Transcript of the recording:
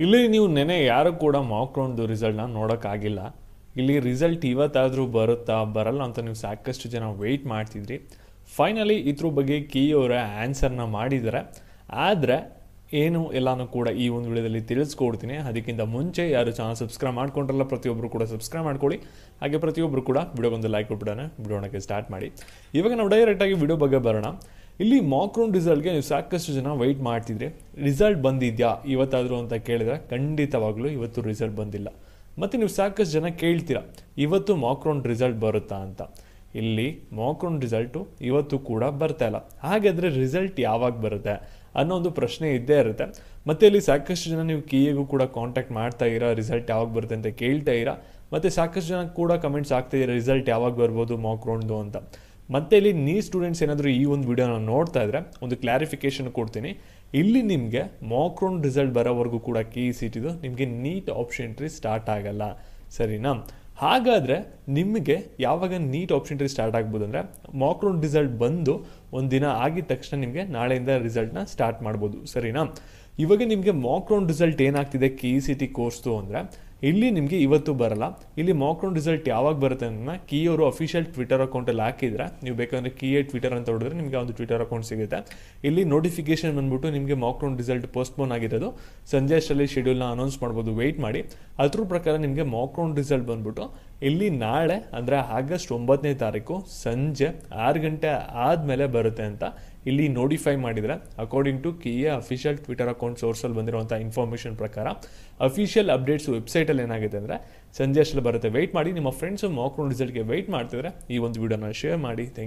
ಇಲ್ಲಿ ನೀವು ನೆನೆ ಯಾರು ಕೂಡ ಮಾಕ್ ರೌಂಡ್ದು ರಿಸಲ್ಟ್ನ ನೋಡೋಕ್ಕಾಗಿಲ್ಲ. ಇಲ್ಲಿ ರಿಸಲ್ಟ್ ಇವತ್ತಾದರೂ ಬರುತ್ತಾ ಬರಲ್ಲ ಅಂತ ನೀವು ಸಾಕಷ್ಟು ಜನ ವೆಯ್ಟ್ ಮಾಡ್ತಿದ್ರಿ. ಫೈನಲಿ ಇದ್ರ ಬಗ್ಗೆ ಕೀ ಅವರ ಆನ್ಸರ್ನ ಮಾಡಿದ್ದಾರೆ. ಆದರೆ ಏನು ಎಲ್ಲನೂ ಕೂಡ ಈ ಒಂದು ವಿಡಿಯೋದಲ್ಲಿ ತಿಳಿಸ್ಕೊಡ್ತೀನಿ. ಅದಕ್ಕಿಂತ ಮುಂಚೆ ಯಾರು ಚಾನಲ್ ಸಬ್ಸ್ಕ್ರೈಬ್ ಮಾಡ್ಕೊಂಡ್ರಲ್ಲ ಪ್ರತಿಯೊಬ್ಬರು ಕೂಡ ಸಬ್ಸ್ಕ್ರೈಬ್ ಮಾಡ್ಕೊಳ್ಳಿ. ಹಾಗೆ ಪ್ರತಿಯೊಬ್ಬರು ಕೂಡ ವಿಡಿಯೋಗೊಂದು ಲೈಕ್ ಕೊಟ್ಬಿಡೋಣ, ವಿಡಿಯೋಣಕ್ಕೆ ಸ್ಟಾರ್ಟ್ ಮಾಡಿ. ಇವಾಗ ನಾವು ಡೈರೆಕ್ಟಾಗಿ ವಿಡಿಯೋ ಬಗ್ಗೆ ಬರೋಣ. ಇಲ್ಲಿ ಮಾಕ್ ರೌಂಡ್ ರಿಸಲ್ಟ್ಗೆ ನೀವು ಸಾಕಷ್ಟು ಜನ ವೆಯ್ಟ್ ಮಾಡ್ತಿದ್ರಿ. ರಿಸಲ್ಟ್ ಬಂದಿದೆಯಾ ಇವತ್ತಾದರೂ ಅಂತ ಕೇಳಿದ್ರೆ ಖಂಡಿತವಾಗ್ಲೂ ಇವತ್ತು ರಿಸಲ್ಟ್ ಬಂದಿಲ್ಲ. ಮತ್ತು ನೀವು ಸಾಕಷ್ಟು ಜನ ಕೇಳ್ತೀರಾ ಇವತ್ತು ಮಾಕ್ ರೌಂಡ್ ರಿಸಲ್ಟ್ ಬರುತ್ತಾ ಅಂತ. ಇಲ್ಲಿ ಮಾಕ್ ರೌಂಡ್ ರಿಸಲ್ಟು ಇವತ್ತು ಕೂಡ ಬರ್ತಾ ಇಲ್ಲ. ಹಾಗಾದರೆ ರಿಸಲ್ಟ್ ಯಾವಾಗ ಬರುತ್ತೆ ಅನ್ನೋ ಒಂದು ಪ್ರಶ್ನೆ ಇದ್ದೇ ಇರುತ್ತೆ. ಮತ್ತು ಇಲ್ಲಿ ಸಾಕಷ್ಟು ಜನ ನೀವು ಕೀಯಗೂ ಕೂಡ ಕಾಂಟ್ಯಾಕ್ಟ್ ಮಾಡ್ತಾ ಇರಾ, ರಿಸಲ್ಟ್ ಯಾವಾಗ ಬರುತ್ತೆ ಅಂತ ಕೇಳ್ತಾ ಇರಾ. ಮತ್ತು ಸಾಕಷ್ಟು ಜನ ಕೂಡ ಕಮೆಂಟ್ಸ್ ಆಗ್ತಾ ಇದ್ದಾರೆ ರಿಸಲ್ಟ್ ಯಾವಾಗ ಬರ್ಬೋದು ಮಾಕ್ ರೌಂಡ್ದು ಅಂತ. ಮತ್ತು ಇಲ್ಲಿ ನೀ ಸ್ಟೂಡೆಂಟ್ಸ್ ಏನಾದರೂ ಈ ಒಂದು ವಿಡಿಯೋನ ನೋಡ್ತಾ ಇದ್ರೆ ಒಂದು ಕ್ಲಾರಿಫಿಕೇಶನ್ ಕೊಡ್ತೀನಿ. ಇಲ್ಲಿ ನಿಮಗೆ ಮಾಕ್ ರೌಂಡ್ ರಿಸಲ್ಟ್ ಬರೋವರೆಗೂ ಕೂಡ KE-CET ನಿಮಗೆ ನೀಟ್ ಆಪ್ಷನ್ ಎಂಟ್ರಿ ಸ್ಟಾರ್ಟ್ ಆಗಲ್ಲ, ಸರಿನಾ? ಹಾಗಾದರೆ ನಿಮಗೆ ಯಾವಾಗ ನೀಟ್ ಆಪ್ಷನ್ ಎಂಟ್ರಿ ಸ್ಟಾರ್ಟ್ ಆಗ್ಬೋದು ಅಂದರೆ ಮಾಕ್ ರೌಂಡ್ ರಿಸಲ್ಟ್ ಬಂದು ಒಂದು ದಿನ ಆಗಿದ ತಕ್ಷಣ ನಿಮಗೆ ನಾಳೆಯಿಂದ ರಿಸಲ್ಟ್ನ ಸ್ಟಾರ್ಟ್ ಮಾಡ್ಬೋದು, ಸರಿನಾ? ಇವಾಗ ನಿಮಗೆ ಮಾಕ್ ರೌಂಡ್ ರಿಸಲ್ಟ್ ಏನಾಗ್ತಿದೆ KE-CET ಕೋರ್ಸ್ದು ಅಂದರೆ ಇಲ್ಲಿ ನಿಮಗೆ ಇವತ್ತು ಬರಲ್ಲ. ಇಲ್ಲಿ ಮಾಕ್ ರೌಂಡ್ ರಿಸಲ್ಟ್ ಯಾವಾಗ ಬರುತ್ತೆ ಅಂತ ಕೀ ಅವರು ಅಫಿಷಿಯಲ್ ಟ್ವಿಟರ್ ಅಕೌಂಟಲ್ಲಿ ಹಾಕಿದ್ರೆ ನೀವು ಬೇಕಂದರೆ KE ಟ್ವಿಟರ್ ಅಂತ ಹೊಡೆದ್ರೆ ನಿಮಗೆ ಒಂದು ಟ್ವಿಟರ್ ಅಕೌಂಟ್ ಸಿಗುತ್ತೆ. ಇಲ್ಲಿ ನೋಟಿಫಿಕೇಶನ್ ಬಂದ್ಬಿಟ್ಟು ನಿಮಗೆ ಮಾಕ್ ರೌಂಡ್ ರಿಸಲ್ಟ್ ಪೋಸ್ಟ್ಪೋನ್ ಆಗಿರೋದು ಸಂಜೆ ಅಷ್ಟರಲ್ಲಿ ಶೆಡ್ಯೂಲ್ನ ಅನೌನ್ಸ್ ಮಾಡ್ಬೋದು, ವೆಯ್ಟ್ ಮಾಡಿ. ಅದ್ರ ಪ್ರಕಾರ ನಿಮಗೆ ಮಾಕ್ ರೌಂಡ್ ರಿಸಲ್ಟ್ ಬಂದ್ಬಿಟ್ಟು ಇಲ್ಲಿ ನಾಳೆ ಅಂದರೆ ಆಗಸ್ಟ್ 9ನೇ ತಾರೀಕು ಸಂಜೆ 6 ಗಂಟೆ ಆದಮೇಲೆ ಬರುತ್ತೆ ಅಂತ ಇಲ್ಲಿ ನೋಟಿಫೈ ಮಾಡಿದರೆ. According to KE official Twitter account ಸೋರ್ಸಲ್ಲಿ ಬಂದಿರುವಂಥ ಇನ್ಫಾರ್ಮೇಷನ್ ಪ್ರಕಾರ ಅಫಿಷಿಯಲ್ ಅಪ್ಡೇಟ್ಸು ವೆಬ್ಸೈಟಲ್ಲಿ ಏನಾಗಿದೆ ಅಂದರೆ ಸಂಜೆ ಅಷ್ಟಲ್ಲಿ ಬರುತ್ತೆ, ವೆಯ್ಟ್ ಮಾಡಿ. ನಿಮ್ಮ ಫ್ರೆಂಡ್ಸು ಮಾಕ್ ರೌಂಡ್ ರಿಸಲ್ಟ್ಗೆ ವೆಯ್ಟ್ ಮಾಡ್ತಿದ್ರೆ ಈ ಒಂದು ವಿಡಿಯೋನ ಶೇರ್ ಮಾಡಿ. Thank you.